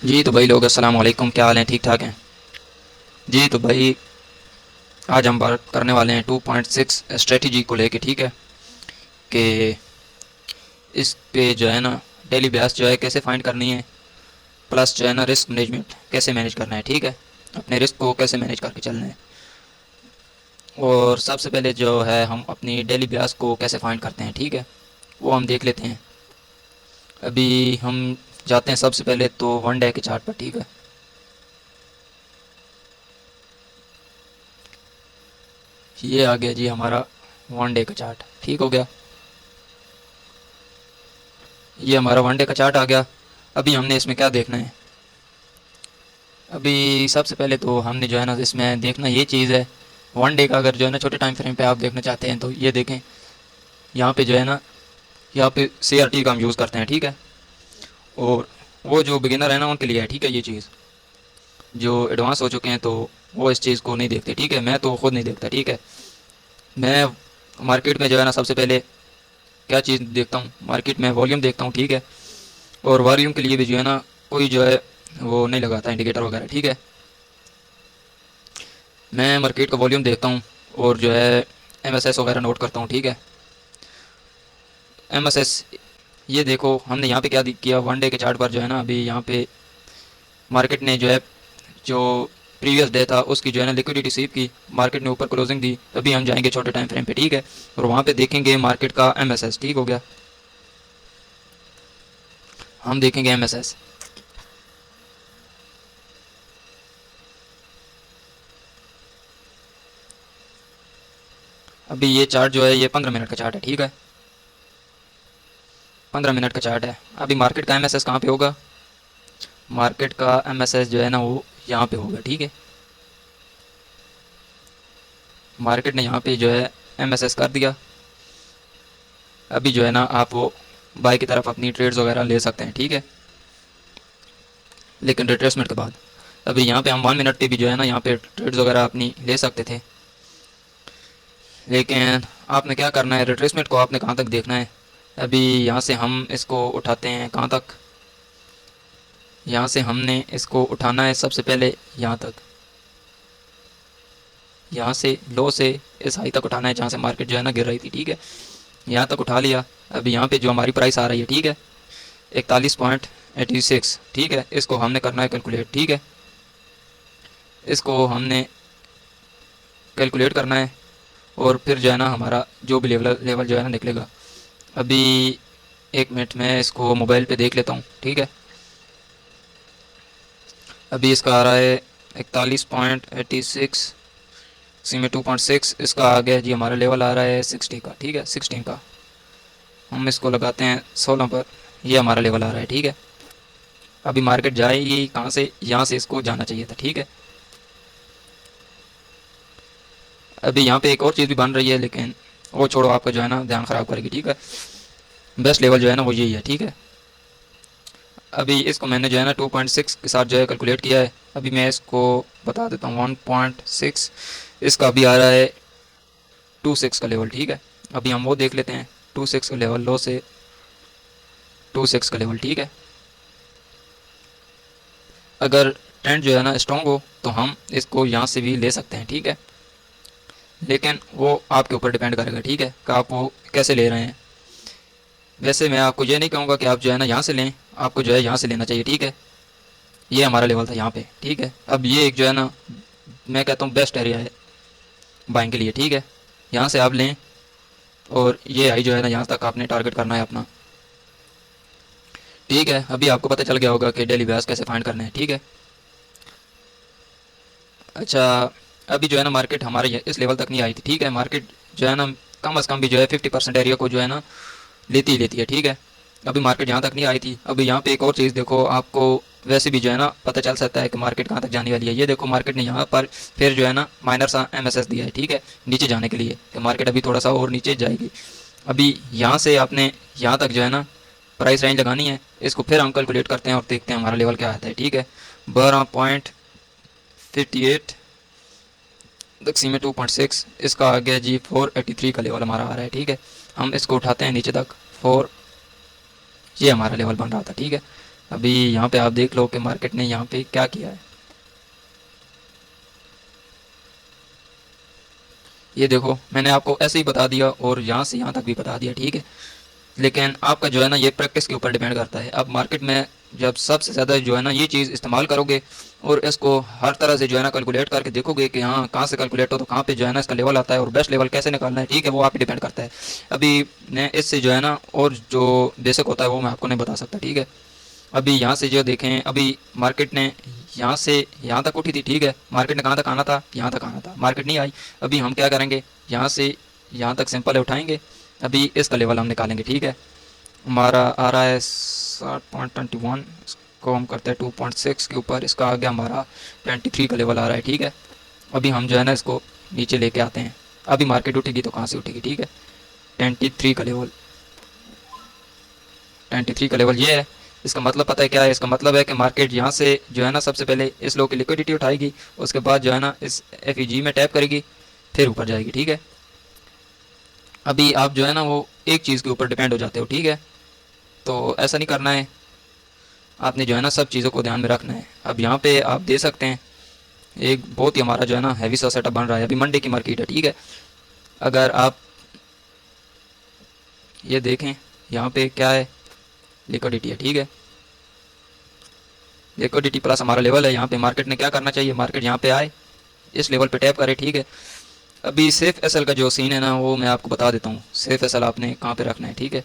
जी तो भाई लोग अस्सलाम वालेकुम, क्या हाल है? ठीक ठाक हैं? जी तो भाई आज हम बात करने वाले हैं 2.6 स्ट्रेटजी को लेके। ठीक है कि इस पे जो है ना डेली ब्यास जो है कैसे फाइंड करनी है, प्लस जो है ना रिस्क मैनेजमेंट कैसे मैनेज करना है। ठीक है, अपने रिस्क को कैसे मैनेज करके चलना है। और सबसे पहले जो है हम अपनी डेली ब्यास को कैसे फाइंड करते हैं, ठीक है, वो हम देख लेते हैं। अभी हम जाते हैं सबसे पहले तो वन डे के चार्ट पर। ठीक है, ये आ गया जी हमारा वन डे का चार्ट। ठीक हो गया, ये हमारा वन डे का चार्ट आ गया। अभी हमने इसमें क्या देखना है? अभी सबसे पहले तो हमने जो है ना इसमें देखना ये चीज़ है, वन डे का अगर जो है ना छोटे टाइम फ्रेम पे आप देखना चाहते हैं तो ये देखें। यहाँ पे जो है ना, यहाँ पे CRT का हम यूज़ करते हैं। ठीक है, और वो जो बिगिनर है ना उनके लिए है। ठीक है, ये चीज़ जो एडवांस हो चुके हैं तो वो इस चीज़ को नहीं देखते। ठीक है, मैं तो खुद नहीं देखता। ठीक है, मैं मार्केट में जो है ना सबसे पहले क्या चीज़ देखता हूँ, मार्केट में वॉल्यूम देखता हूँ। ठीक है, और वॉल्यूम के लिए भी जो है ना कोई जो है वो नहीं लगाता इंडिकेटर वगैरह। ठीक है, मैं मार्केट का वॉल्यूम देखता हूँ और जो है MSS वगैरह नोट करता हूँ। ठीक है, MSS, ये देखो हमने यहाँ पे क्या किया, वन डे के चार्ट पर जो है ना अभी यहाँ पे मार्केट ने जो है जो प्रीवियस डे था उसकी जो है ना लिक्विडिटी सीप की, मार्केट ने ऊपर क्लोजिंग दी। अभी हम जाएंगे छोटे टाइम फ्रेम पे। ठीक है, और वहाँ पे देखेंगे मार्केट का MSS। ठीक हो गया, हम देखेंगे MSS। अभी ये चार्ट जो है ये 15 मिनट का चार्ट है। ठीक है, 15 मिनट का चार्ट है। अभी मार्केट का MSS कहाँ पे होगा? मार्केट का MSS जो है ना वो यहाँ पे होगा। ठीक है, मार्केट ने यहाँ पे जो है MSS कर दिया। अभी जो है ना आप वो बाई की तरफ अपनी ट्रेड्स वगैरह ले सकते हैं। ठीक है, लेकिन रिट्रेसमेंट के बाद। अभी यहाँ पे हम 1 मिनट पे भी जो है ना यहाँ पे ट्रेड्स वगैरह अपनी ले सकते थे, लेकिन आपने क्या करना है, रिट्रेसमेंट को आपने कहाँ तक देखना है। अभी यहाँ से हम इसको उठाते हैं कहाँ तक, यहाँ से हमने इसको उठाना है सबसे पहले यहाँ तक, यहाँ से लो से इस हाई तक उठाना है जहाँ से मार्केट जो है ना गिर रही थी। ठीक है, यहाँ तक उठा लिया। अभी यहाँ पे जो हमारी प्राइस आ रही है, ठीक है, 41.86। ठीक है, इसको हमने करना है कैलकुलेट। ठीक है, इसको हमने कैलकुलेट करना है और फिर जो है ना हमारा जो भी लेवल लेवल जो है ना निकलेगा। अभी 1 मिनट में इसको मोबाइल पे देख लेता हूँ। ठीक है, अभी इसका आ रहा है 41.86, सी में 2.6 इसका आ गया जी। हमारा लेवल आ रहा है 60 का। ठीक है, 16 का हम इसको लगाते हैं 16 पर, ये हमारा लेवल आ रहा है। ठीक है, अभी मार्केट जाएगी कहाँ से? यहाँ से इसको जाना चाहिए था। ठीक है, अभी यहाँ पे एक और चीज़ भी बन रही है लेकिन वो छोड़ो, आपका जो है ना ध्यान ख़राब करेगी। ठीक है, बेस्ट लेवल जो है ना वो यही है। ठीक है, अभी इसको मैंने जो है ना 2.6 के साथ जो है कैलकुलेट किया है। अभी मैं इसको बता देता हूँ 1.6, इसका अभी आ रहा है 2.6 का लेवल। ठीक है, अभी हम वो देख लेते हैं 2.6 का लेवल, लो से 2.6 का लेवल। ठीक है, अगर ट्रेंड जो है ना स्ट्रॉन्ग हो तो हम इसको यहाँ से भी ले सकते हैं। ठीक है, लेकिन वो आपके ऊपर डिपेंड करेगा। ठीक है, कि आप वो कैसे ले रहे हैं। वैसे मैं आपको ये नहीं कहूँगा कि आप जो है ना यहाँ से लें, आपको जो है यहाँ से लेना चाहिए। ठीक है, ये हमारा लेवल था यहाँ पे। ठीक है, अब ये एक जो है ना मैं कहता हूँ बेस्ट एरिया है बाइंग के लिए। ठीक है, यहाँ से आप लें और ये आई जो है ना यहाँ तक आपने टारगेट करना है अपना। ठीक है, अभी आपको पता चल गया होगा कि डेली ब्याज कैसे फाइंड करना है। ठीक है, अच्छा, अभी जो है ना मार्केट हमारे इस लेवल तक नहीं आई थी। ठीक है, मार्केट जो है ना कम अज़ कम भी जो है 50% एरिया को जो है ना लेती ही लेती है। ठीक है, अभी मार्केट यहाँ तक नहीं आई थी। अभी यहाँ पे एक और चीज़ देखो, आपको वैसे भी जो है ना पता चल सकता है कि मार्केट कहाँ तक जाने वाली है। ये देखो मार्केट ने यहाँ पर फिर जो है ना माइनर सा MSS दिया है। ठीक है, नीचे जाने के लिए कि मार्केट अभी थोड़ा सा और नीचे जाएगी। अभी यहाँ से आपने यहाँ तक जो है ना प्राइस रेंज लगानी है। इसको फिर हम कैलकुलेट करते हैं और देखते हैं हमारा लेवल क्या आता है। ठीक है, 12.58 दक्षिण में 2.6, इसका आ गया जी 483 का लेवल हमारा आ रहा है। ठीक है, हम इसको उठाते हैं नीचे तक 4, ये हमारा लेवल बन रहा था। ठीक है, अभी यहाँ पे आप देख लो कि मार्केट ने यहाँ पे क्या किया है। ये देखो मैंने आपको ऐसे ही बता दिया और यहाँ से यहाँ तक भी बता दिया, ठीक है। लेकिन आपका जो है ना ये प्रैक्टिस के ऊपर डिपेंड करता है। अब मार्केट में जब सबसे ज़्यादा जो है ना ये चीज़ इस्तेमाल करोगे और इसको हर तरह से जो है ना कैलकुलेट करके देखोगे कि हाँ कहाँ से कैलकुलेट हो तो कहाँ पे जो है ना इसका लेवल आता है और बेस्ट लेवल कैसे निकालना है, ठीक है, वो आप पे डिपेंड करता है। अभी मैं इससे जो है ना और जो बेसिक होता है वो मैं आपको नहीं बता सकता, ठीक है। अभी यहाँ से जो देखें, अभी मार्केट ने यहाँ से यहाँ तक उठी थी, ठीक है। मार्केट ने कहाँ तक आना था, यहाँ तक आना था, मार्केट नहीं आई। अभी हम क्या करेंगे, यहाँ से यहाँ तक सिंपल है उठाएंगे। अभी इसका लेवल हम निकालेंगे, ठीक है। हमारा आ रहा है 60.21, इसको हम करते हैं 2.6 के ऊपर, इसका आ गया हमारा 23 का लेवल आ रहा है, ठीक है। अभी हम जो है ना इसको नीचे लेके आते हैं। अभी मार्केट उठेगी तो कहाँ से उठेगी, ठीक है। 23 का लेवल, 23 का लेवल ये है। इसका मतलब पता है क्या है, इसका मतलब है कि मार्केट यहाँ से जो है ना सबसे पहले इस लो की लिक्विडिटी उठाएगी, उसके बाद जो है ना इस FEG में टैप करेगी, फिर ऊपर जाएगी, ठीक है। अभी आप जो है ना वो एक चीज़ के ऊपर डिपेंड हो जाते हो, ठीक है। तो ऐसा नहीं करना है, आपने जो है ना सब चीज़ों को ध्यान में रखना है। अब यहाँ पे आप दे सकते हैं एक बहुत ही हमारा जो है ना हैवी सा सेटअप बन रहा है। अभी मंडे की मार्केट है, ठीक है। अगर आप ये देखें यहाँ पे क्या है, लिक्विडिटी है, ठीक है। लिक्विडिटी प्लस हमारा लेवल है। यहाँ पे मार्केट ने क्या करना चाहिए, मार्केट यहाँ पे आए, इस लेवल पे टैप करे, ठीक है। अभी सेफ एसएल का जो सीन है ना वो मैं आपको बता देता हूँ। सेफ एसएल आपने कहाँ पे रखना है, ठीक है।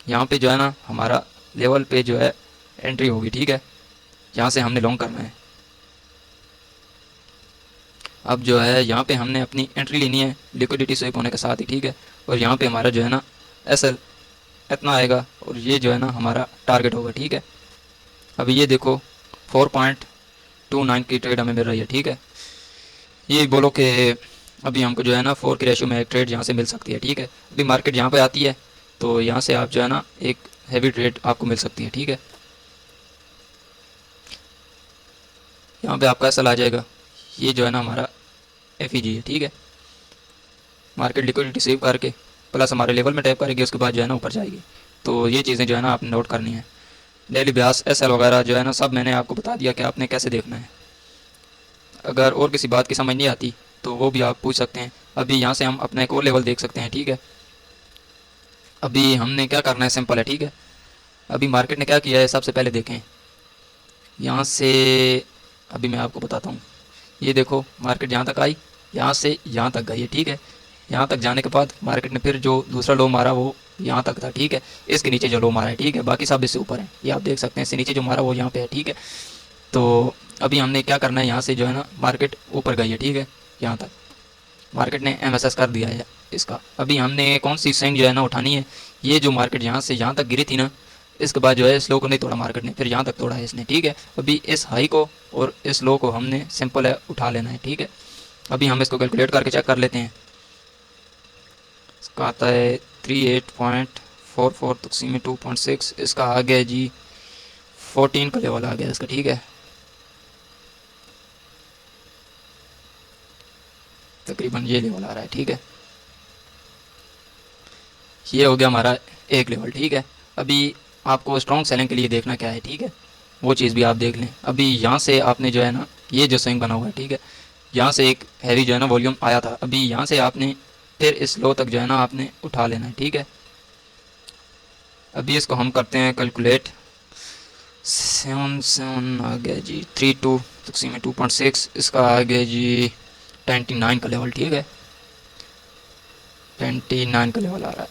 यहाँ पे जो है ना हमारा लेवल पे जो है एंट्री होगी, ठीक है। यहाँ से हमने लॉन्ग करना है। अब जो है यहाँ पे हमने अपनी एंट्री लेनी है लिक्विडिटी स्वीप होने के साथ ही, ठीक है। और यहाँ पे हमारा जो है ना एसएल इतना आएगा और ये जो है ना हमारा टारगेट होगा, ठीक है। अभी ये देखो 4.29 की ट्रेड हमें मिल रही है, ठीक है। ये बोलो कि अभी हमको जो है ना 4 की रेशियो में एक ट्रेड यहाँ से मिल सकती है, ठीक है। अभी मार्केट यहाँ पे आती है तो यहाँ से आप जो है ना एक हैवी ट्रेड आपको मिल सकती है, ठीक है। यहाँ पे आपका एसएल आ जाएगा, ये जो है ना हमारा FEG है, ठीक है। मार्केट लिक्विडिटी सेव करके प्लस हमारे लेवल में टैप करेगी, उसके बाद जो है ना ऊपर जाएगी। तो ये चीज़ें जो है ना आपने नोट करनी है। डेली ब्यास SL वगैरह जो है ना सब मैंने आपको बता दिया कि आपने कैसे देखना है। अगर और किसी बात की समझ नहीं आती तो वो भी आप पूछ सकते हैं। अभी यहाँ से हम अपना एक और लेवल देख सकते हैं, ठीक है। अभी हमने क्या करना है, सिंपल है, ठीक है। अभी मार्केट ने क्या किया है, सबसे पहले देखें यहाँ से। अभी मैं आपको बताता हूँ, ये देखो मार्केट यहाँ तक आई, यहाँ से यहाँ तक गई है, ठीक है। यहाँ तक जाने के बाद मार्केट ने फिर जो दूसरा लो मारा वो यहाँ तक था, ठीक है। इसके नीचे जो लो मारा है, ठीक है, बाकी सब इससे ऊपर है, ये आप देख सकते हैं। इससे नीचे जो मारा वो यहाँ पे है, ठीक है। तो अभी हमने क्या करना है, यहाँ से जो है ना मार्केट ऊपर गई है, ठीक है। यहाँ तक मार्केट ने MSS कर दिया है इसका। अभी हमने कौन सी स्विंग जो है ना उठानी है, ये जो मार्केट यहाँ से यहाँ तक गिरी थी ना, इसके बाद जो है इस लो को नहीं तोड़ा मार्केट ने, फिर यहाँ तक तोड़ा है इसने, ठीक है। अभी इस हाई को और इस लो को हमने सिंपल है उठा लेना है, ठीक है। अभी हम इसको कैलकुलेट करके चेक कर लेते हैं। इसका आता है 38.44 तकसीम में 2.6, इसका आ गया जी 14 का लेवल आ गया इसका, ठीक है। तकरीबन ये लेवल आ रहा है, ठीक है। ये हो गया हमारा एक लेवल, ठीक है। अभी आपको स्ट्रॉन्ग सेलिंग के लिए देखना क्या है, ठीक है, वो चीज़ भी आप देख लें। अभी यहाँ से आपने जो है ना ये जो स्विंग बना हुआ है, ठीक है, यहाँ से एक हैवी जो है ना वॉल्यूम आया था। अभी यहाँ से आपने फिर इस लो तक जो है ना आपने उठा लेना है, ठीक है। अभी इसको हम करते हैं कैलकुलेट। 7 आ गया जी 32 तकसीम में 2.6, इसका आ गया जी 29 का लेवल, ठीक है। 29 का लेवल आ रहा है,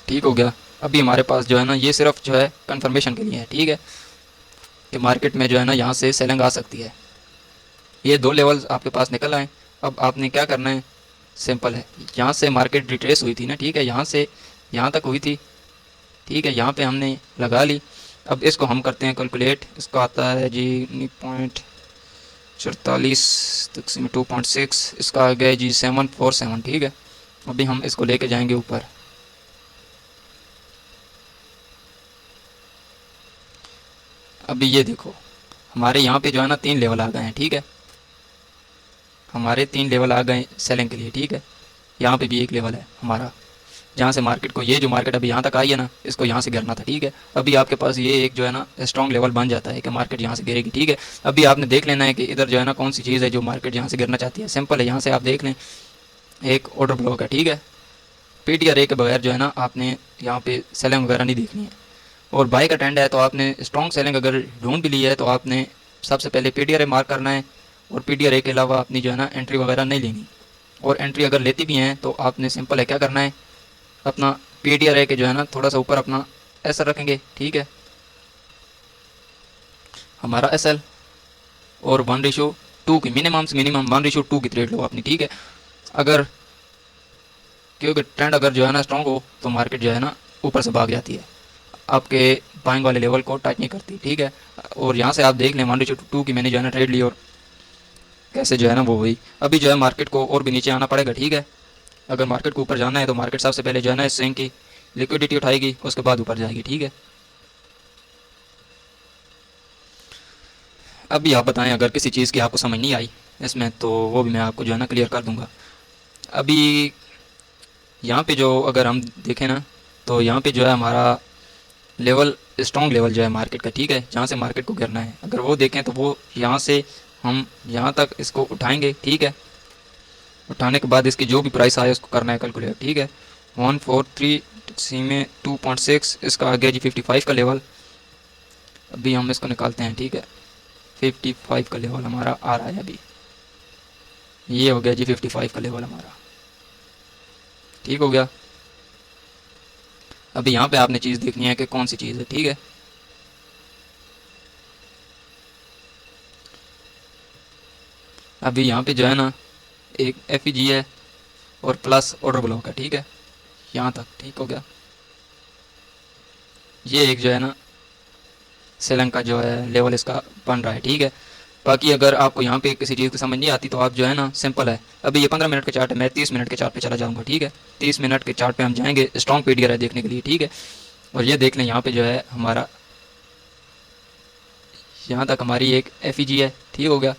ठीक हो गया। अभी हमारे पास जो है ना ये सिर्फ जो है कंफर्मेशन के लिए है, ठीक है, कि मार्केट में जो है ना यहाँ से सेलिंग आ सकती है। ये दो लेवल्स आपके पास निकल आए। अब आपने क्या करना है, सिंपल है, यहाँ से मार्केट रिट्रेस हुई थी ना, ठीक है, यहाँ से यहाँ तक हुई थी, ठीक है, यहाँ पे हमने लगा ली। अब इसको हम करते हैं कैलकुलेट। इसको आता है जी 0.44 तकसीम 2.6, इसका आ गया जी 747, ठीक है। अभी हम इसको लेके जाएंगे ऊपर। अभी ये देखो हमारे यहाँ पे जो है ना 3 लेवल आ गए हैं, ठीक है। हमारे 3 लेवल आ गए सेलिंग के लिए, ठीक है। यहाँ पे भी एक लेवल है हमारा, जहाँ से मार्केट को, ये जो मार्केट अभी यहाँ तक आई है ना, इसको यहाँ से गिरना था, ठीक है। अभी आपके पास ये एक जो है ना स्ट्रॉन्ग लेवल बन जाता है कि मार्केट यहाँ से गिरेगी, ठीक है। अभी आपने देख लेना है कि इधर जो है ना कौन सी चीज़ है जो मार्केट यहाँ से गिरना चाहती है। सिंपल है, यहाँ से आप देख लें एक ऑर्डर ब्लॉक है, ठीक है। PTR के बगैर जो है ना आपने यहाँ पे सेलिंग वगैरह नहीं देखनी है। और बाई का ट्रेंड है तो आपने स्ट्रॉन्ग सेलिंग अगर ढूंढ भी ली है तो आपने सबसे पहले PTR मार्क करना है, और PTR के अलावा अपनी जो है ना एंट्री वगैरह नहीं लेनी। और एंट्री अगर लेती भी हैं तो आपने सिंपल है क्या करना है, अपना PTR के जो है ना थोड़ा सा ऊपर अपना SL रखेंगे, ठीक है। हमारा SL और 1:2 की मिनिमम से मिनिमम 1:2 की ट्रेड लो अपनी, ठीक है। अगर क्योंकि ट्रेंड अगर जो है ना स्ट्रॉन्ग हो तो मार्केट जो है ना ऊपर से भाग जाती है, आपके बाइंग वाले लेवल को टच नहीं करती, ठीक है। और यहाँ से आप देख लें 1:2 की मैंने जो है ना ट्रेड ली और कैसे जो है ना वो हुई। अभी जो है मार्केट को और भी नीचे आना पड़ेगा, ठीक है। अगर मार्केट को ऊपर जाना है तो मार्केट सबसे पहले जो है ना इस स्विंग की लिक्विडिटी उठाएगी, उसके बाद ऊपर जाएगी, ठीक है। अभी आप बताएं अगर किसी चीज़ की आपको समझ नहीं आई इसमें तो वो भी मैं आपको जो है ना क्लियर कर दूंगा। अभी यहाँ पे जो अगर हम देखें ना तो यहाँ पे जो है हमारा लेवल स्ट्रॉन्ग लेवल जो है मार्केट का, ठीक है, जहाँ से मार्केट को गिरना है, अगर वो देखें तो वो यहाँ से हम यहाँ तक इसको उठाएंगे, ठीक है। उठाने के बाद इसकी जो भी प्राइस आए उसको करना है कैलकुलेट, ठीक है। 143 में 2.6 इसका आ गया जी 55 का लेवल। अभी हम इसको निकालते हैं, ठीक है। 55 का लेवल हमारा आ रहा है अभी, ये हो गया जी 55 का लेवल हमारा, ठीक हो गया। अभी यहाँ पे आपने चीज़ देखनी है कि कौन सी चीज़ है, ठीक है। अभी यहाँ पे जो है ना एक FEG है और प्लस ऑर्डर ब्लॉक है, ठीक है, यहाँ तक, ठीक हो गया। ये एक जो है ना सेलिंग का जो है लेवल इसका बन रहा है, ठीक है। बाकी अगर आपको यहाँ पे किसी चीज़ की समझ नहीं आती तो आप जो है ना सिंपल है, अभी ये 15 मिनट का चार्ट है, मैं 30 मिनट के चार्ट पे चला जाऊँगा, ठीक है। 30 मिनट के चार्ट पे हम जाएंगे स्ट्रॉन्ग PTR है देखने के लिए, ठीक है। और ये देख लें यहाँ पे जो है हमारा यहाँ तक हमारी एक FEG है, ठीक हो गया।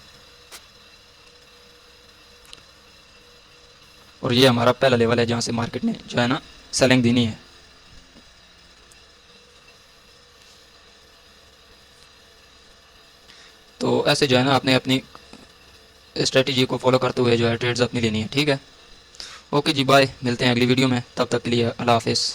और ये हमारा पहला लेवल है जहाँ से मार्केट ने जो है ना सेलिंग देनी है। तो ऐसे जो है ना आपने अपनी स्ट्रेटजी को फॉलो करते हुए जो है ट्रेड्स अपनी लेनी है, ठीक है। ओके जी, बाय, मिलते हैं अगली वीडियो में, तब तक के लिए अल्लाह हाफिज़।